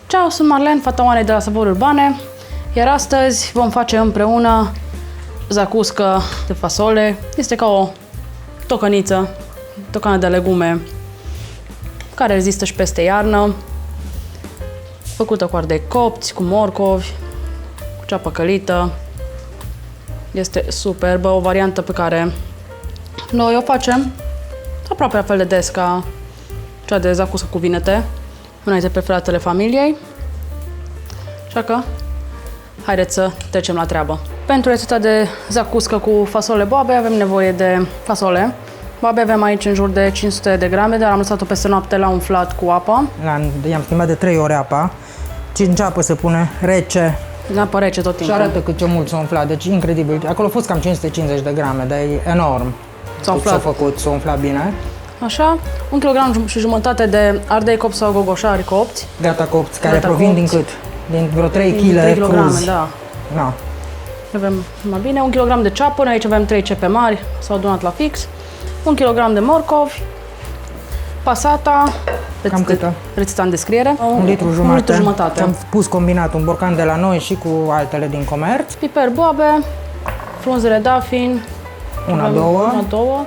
Ciao, sunt Marlen, fata Oanei de la Savoruri Urbane, iar astăzi vom face împreună zacuscă de fasole. Este ca o tocăniță, tocană de legume care rezistă și peste iarnă, făcută cu ardei copți, cu morcovi, cu ceapă călită. Este superbă, o variantă pe care noi o facem aproape la fel de des ca cea de zacuscă cu vinete, una dintre preferatele familiei. Așa că, haideți să trecem la treabă. Pentru rețeta de zacuscă cu fasole boabe avem nevoie de fasole. Boabe avem aici în jur de 500 de grame, dar am lăsat-o peste noapte la umflat cu apă. I-am schimbat de 3 ore apa, 5 apă se pune, rece. În apă rece tot timpul. Și arată cât ce mult s-a umflat, deci incredibil. Acolo a fost cam 550 de grame, dar e enorm. S-a umflat. S-a umflat bine. Așa, 1 kg și jumătate de ardei copți sau gogoșari copți. Gata copți, care Gata provin copți. din cât? Din vreo 3 kg 3 kg, cruzi. da. No. Avem mai bine 1 kg de ceapă, aici avem 3 cepe mari, s-au adunat la fix. 1 kg de morcovi, pasata, Cam câtă? rețeta în descriere. 1 litru jumătate. 1 litru jumătate. Am pus combinat un borcan de la noi și cu altele din comerț. Piper boabe, frunzele dafin, Una, două.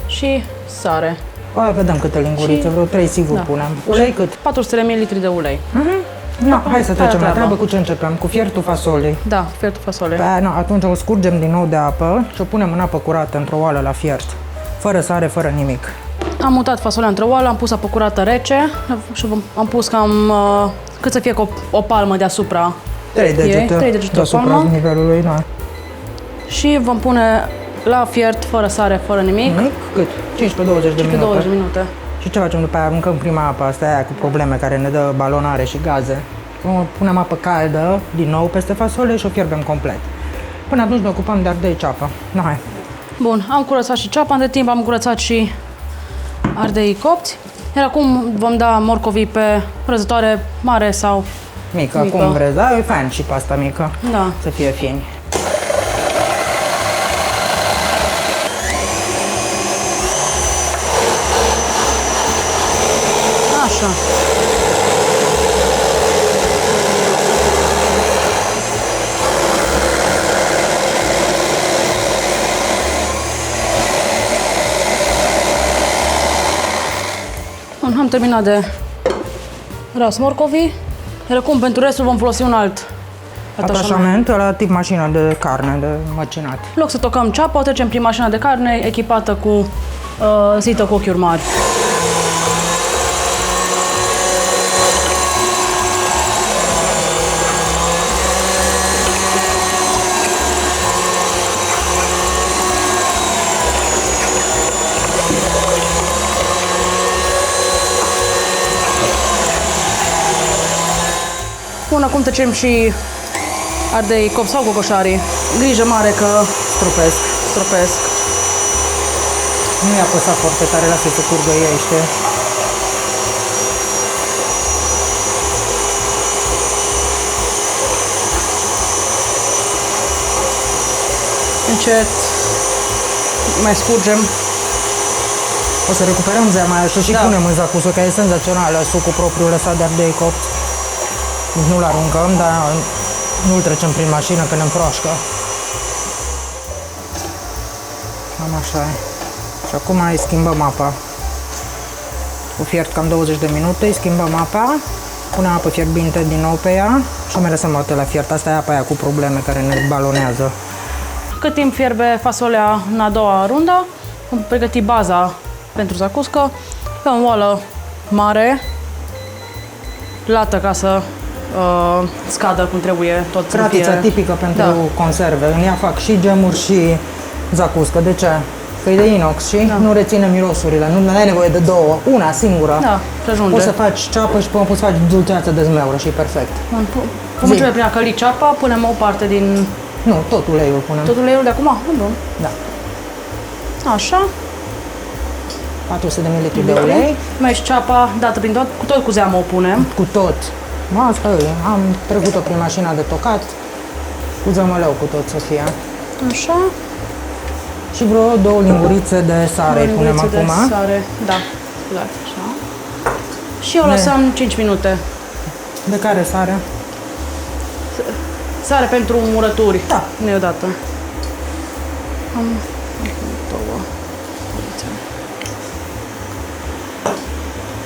și sare. Hai, vedem câte lingurițe, Și- vreo 3 sigur da. punem. Ulei cât? 400 ml de ulei. No, hai să trecem la treabă. treabă. Cu ce începem? Cu fiertul fasolei. Da, fiertul fasole. No, atunci o scurgem din nou de apă și o punem în apă curată într-o oală la fiert. Fără sare, fără nimic. Am mutat fasolea într-o oală, am pus apă curată rece și am pus cam cât să fie cu o palmă deasupra 3 degete, 3 degete deasupra palmă. nivelului, da. Și vom pune la fiert fără sare, fără nimic. Nimic? Cât? 15-20 de Pe minute. 20 de minute. Și ce facem după aia? Aruncăm prima apă, asta e aia cu probleme care ne dă balonare și gaze. Punem apă caldă din nou peste fasole și o fierbem complet. Până atunci ne ocupăm de ardei ceapă. No, hai. Bun, am curățat și ceapa, între timp am curățat și ardeii copți. Iar acum vom da morcovii pe răzătoare mare sau Mică, mică. cum vreți, da? E fain și pasta mică. Da. Să fie fini. Așa. Bun, am terminat de ras morcovii, iar acum pentru restul vom folosi un alt atașament. Atașament la tip mașină de carne, de măcinat. În loc să tocăm ceapa, o trecem prin mașina de carne echipată cu zită cu ochiuri mari. Bun, acum trecem și ardei copți sau gogoșarii. Grijă mare că Stropesc. stropesc. Nu i-a apăsat foarte tare, lasă să curgă ei, știi? Încet mai scurgem. O să recuperăm zeama aia și o și Da. punem în zacusă, că e senzațională, sucul propriu lăsat de ardei copți. Deci nu-l aruncăm, dar nu-l trecem prin mașină, că ne împroașcă. Cam așa e. Și acum îi schimbăm apa. O fiert cam 20 de minute, îi schimbăm apa, punem apă fierbinte din nou pe ea și o mai lăsăm o la fiert. Asta e apa aia cu probleme care ne balonează. Cât timp fierbe fasolea în a doua rundă, vom pregăti baza pentru zacuscă pe o oală mare, lată ca să scadă cum trebuie tot. să Cratița fie- tipică pentru Da. conserve. În ea fac și gemuri și zacuscă. De ce? Că e de inox și nu reține mirosurile. Nu ai nevoie de două. Una singură. Da, și ajunge. Poți să faci ceapă și poți să faci dulceață de zmeură și e perfect. Bun, vom începe prin a căli ceapa, punem o parte din Nu, tot uleiul punem. tot uleiul de acum. Bun. Da. Așa. 400 de ml de ulei. Mai și ceapa dată prin tot, cu tot cu zeamă o punem. Cu tot. Asta e. Am trecut-o prin mașina de tocat. Cu zămăleu cu tot să fie. Așa. Și vreo 2 lingurițe de sare îi punem Lingurițe de acum. sare, da, exact, așa. Și o lăsăm 5 minute De care sare? Sare pentru murături. Da. Neodată. Am două.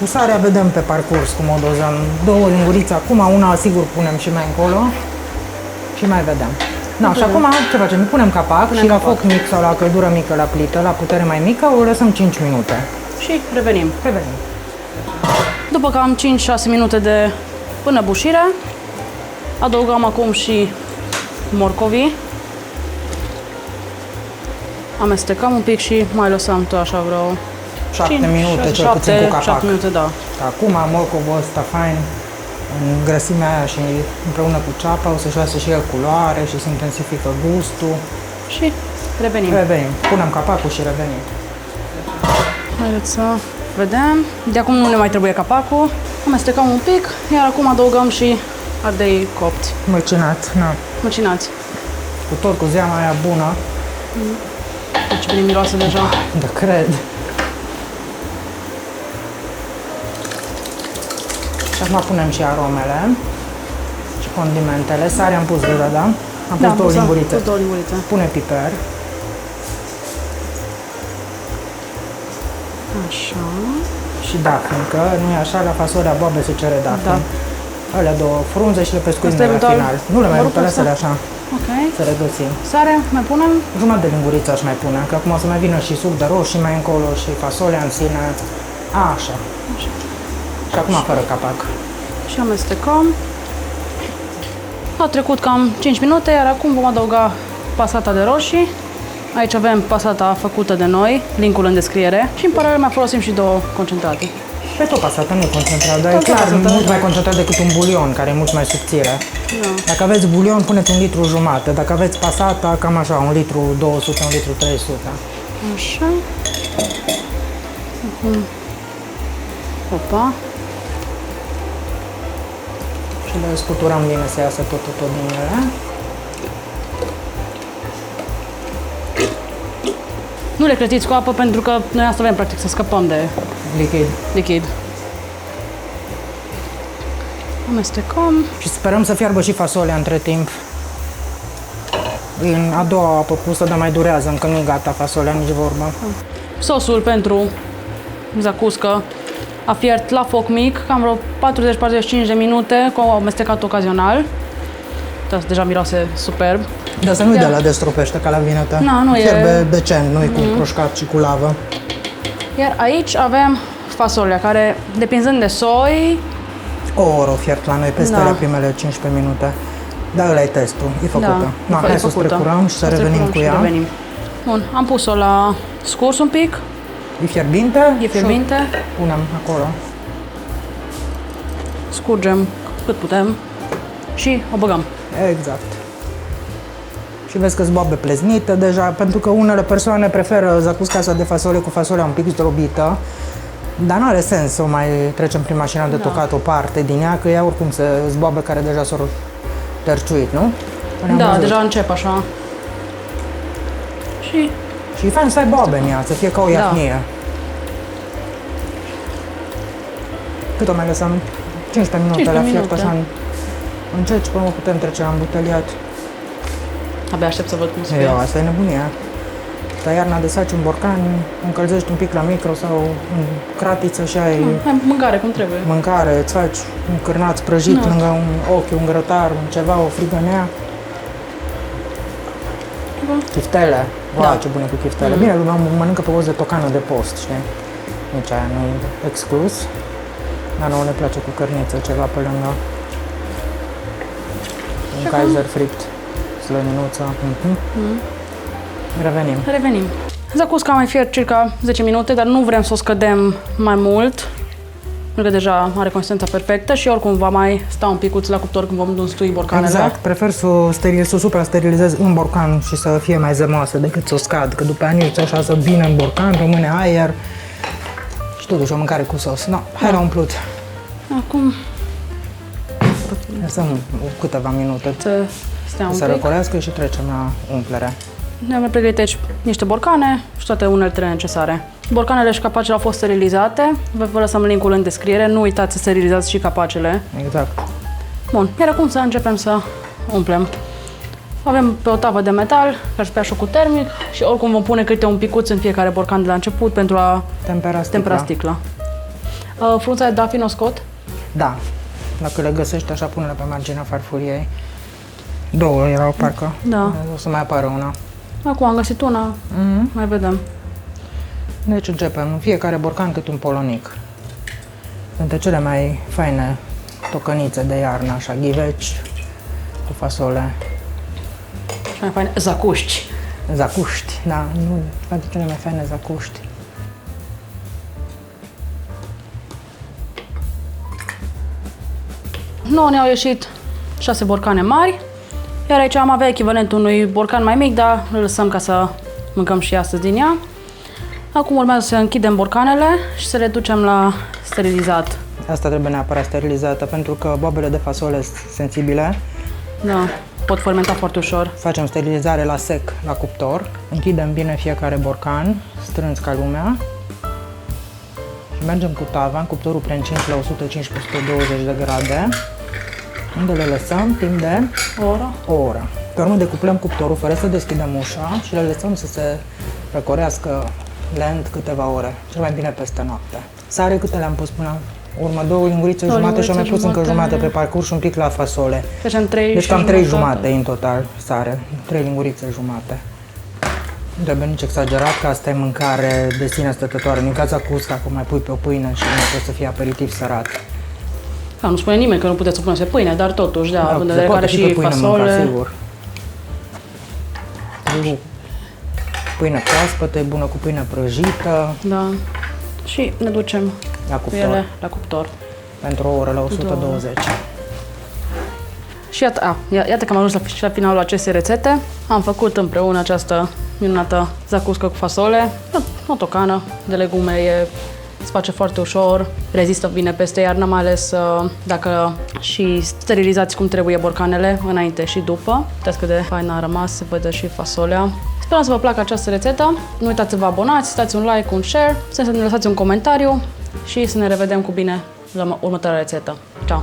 Cu sarea vedem pe parcurs cum o dozăm. 2 lingurițe acum, una sigur punem și mai încolo. Și mai vedem. Da, și acum ce facem? Punem capac și la foc mic sau la căldură mică la plită, la putere mai mică, o lăsăm 5 minute. Și revenim. Revenim. După cam 5-6 minute de pânăbușire, adăugăm acum și morcovii. Amestecăm un pic și mai lăsăm tot așa vreo 7 minute, cel puțin cu capac. 7 minute, da. Acum morcovul ăsta fain, în grăsimea aia și împreună cu ceapa, o să-și lasă și el culoare și se intensifică gustul. Și revenim. Revenim. Punem capacul și revenim. Haideți să vedem. De acum nu ne mai trebuie capacul. Amestecăm un pic, iar acum adăugăm și ardei copți, Măcinat, na. măcinați. Cu tot cu zeama aia bună. Deci bine miroase deja. Da, cred. Și acum punem și aromele și condimentele. Sare am pus deja, da? Am pus 2 lingurițe. Pus 2 lingurițe. Pune piper. Așa. Și dafin, că nu e așa, la fasolea boabe se cere dafin. Da. Alea 2 frunze și le pescuim Asta la eventual final. Nu le mai rupe, mă lasă-le așa, Ok. să regăsim. Sare, mai punem? Jumătate de linguriță aș mai pune, că acum o să mai vină și suc de roșii mai încolo și fasolea în sine. Așa. Și acum fără capac. Și amestecăm. A trecut cam 5 minute, iar acum vom adăuga pasata de roșii. Aici avem pasata făcută de noi, linkul în descriere. Și în paralel mai folosim și 2 concentrate. Pe tot pasata, nu e concentrat, dar e Tot clar pasata, mult da. mai concentrat decât un bulion, care e mult mai subțire. Da. Dacă aveți bulion, puneți 1,5 litru. Dacă aveți pasata, cam așa, 1,2 litru, 200, 1,3 litru. Așa. Acum. Opa. Și le scuturăm bine să iasă tot din ele. Nu le clătiți cu apă pentru că noi asta avem practic să scăpăm de Lichid. lichid. Amestecăm. Și sperăm să fiarbă și fasolea între timp. În a doua apă pusă, dar mai durează, încă nu e gata fasolea, nici vorbă. Sosul pentru zacuscă a fiert la foc mic, cam vreo 40-45 de minute, cu amestecat ocazional. Da, deja miroase superb. Dar să nu-i de la destropește ca la vinătă. Na, nu e- Fierbe decent, nu e cu croșcat și cu lavă. Iar aici avem fasolea, care, depinzând de soi, O oră o fiert la noi, peste Da. la primele 15 minute. Dar ăla e testul, e făcută. da, Hai să o strecurăm și să revenim cu ea. Revenim. Bun, am pus-o la scurs un pic, E fierbinte? e fierbinte, Și o punem acolo. scurgem cât putem și o băgăm. Exact. Și vezi că-s boabe pleznite deja, pentru că unele persoane preferă zacusca asta de fasole cu fasolea un pic zdrobită, dar nu are sens să o mai trecem prin mașina de tocat o parte din ea, că ea oricum se zboabe care deja s-au tărciuit, nu? Ne-am Da, văzut. deja încep așa. Și Și e fain să ai boabe în ea, să fie ca o iahnie. Cât o mai lăsăm? 15 minute 15 la fiert, minute. așa încet și până putem trece la îmbuteliat. abia aștept să văd cum se fie. Eu, asta e nebunia. La iarna de saci un borcan, încălzești un pic la micro sau în cratiță și ai Hai, mâncare cum trebuie. mâncare, îți faci un cârnaț prăjit lângă un ochi, un grătar, un ceva, o frigănea. Chiftele. Wow, ce bune cu chiftele. Bine, lumea mănâncă pe de tocană de post, știi? Nici aia nu e exclus. Dar nouă ne place cu cărniță, ceva pe lângă. Un Kaiser fript, slăninuță. Revenim. Revenim. Zacusca mai fiert circa 10 minute, dar nu vrem să o scădem mai mult, pentru că deja are consistența perfectă și oricum va mai sta un picuț la cuptor când vom înstui borcanele. Exact, prefer să o supra-sterilizez în borcan și să fie mai zemoasă decât să o scad, că după aia nici așa să bine în borcan, rămâne aer și totuși o mâncare cu sos. No, hai la umplut. Acum Lăsăm câteva minute să stea un să pic. răcorească și trecem la umplere. Ne-am pregătit aici niște borcane și toate uneltele necesare. Borcanele și capacele au fost sterilizate. Vă lăsăm linkul în descriere. Nu uitați să sterilizați și capacele. Exact. Bun, iar acum să începem să umplem. Avem pe o tavă de metal, care se șocul termic și oricum vom pune câte un picuț în fiecare borcan de la început pentru a tempera sticla. Frunza de dafin o scot? Da. Dacă le găsești așa, pune-le pe marginea farfuriei. 2 erau parcă. Da. O să mai apară una. Acum am găsit una, mai vedem. Deci începem în fiecare borcan cât un polonic. Sunt cele mai faine tocănițe de iarnă, așa, ghiveci cu fasole. Și mai faine, zacuști. Zacuști, da, nu, toate cele mai faine zacuști. Nouă ne-au ieșit 6 borcane mari, iar aici am avea echivalentul unui borcan mai mic, dar îl lăsăm ca să mâncăm și astăzi din ea. Acum urmează să închidem borcanele și să le ducem la sterilizat. Asta trebuie neapărat sterilizată pentru că bobele de fasole sunt sensibile. Da, pot fermenta foarte ușor. Facem sterilizare la sec la cuptor, închidem bine fiecare borcan, strâns ca lumea. Și mergem cu tava în cuptorul preîncins la 115-120 de grade, unde le lăsăm timp de o oră. Pe urmă decuplăm cuptorul fără să deschidem ușa și le lăsăm să se răcorească lent câteva ore, cel mai bine peste noapte. Sare câte le-am pus până urmă? 2 lingurițe jumate și am mai pus încă jumate pe parcurs și un pic la fasole. Deci cam 3 jumate în total sare, 3 lingurițe jumate. Nu trebuie nici exagerat, că asta e mâncare de sine stătătoare. În caza cusca, că mai pui pe o pâine și nu poate să fie aperitiv sărat. Da, nu spune nimeni că nu puteți să puneți pe pâine, dar totuși, da, având în vedere care și fasole. Mânca, sigur. Pâine proaspătă, e bună cu pâine prăjită. Da. Și ne ducem la cu ele la cuptor. Pentru o oră la 120. Și iată că am ajuns la finalul acestei rețete. Am făcut împreună această minunată zacuscă cu fasole. O tocană de legume, se face foarte ușor, rezistă bine peste iarnă, mai ales dacă și sterilizați cum trebuie borcanele înainte și după. Uitați cât de fain a rămas, se vede și fasolea. Sperăm să vă placă această rețetă. Nu uitați să vă abonați, dați un like, un share, să ne lăsați un comentariu și să ne revedem cu bine la următoarea rețetă. Ciao!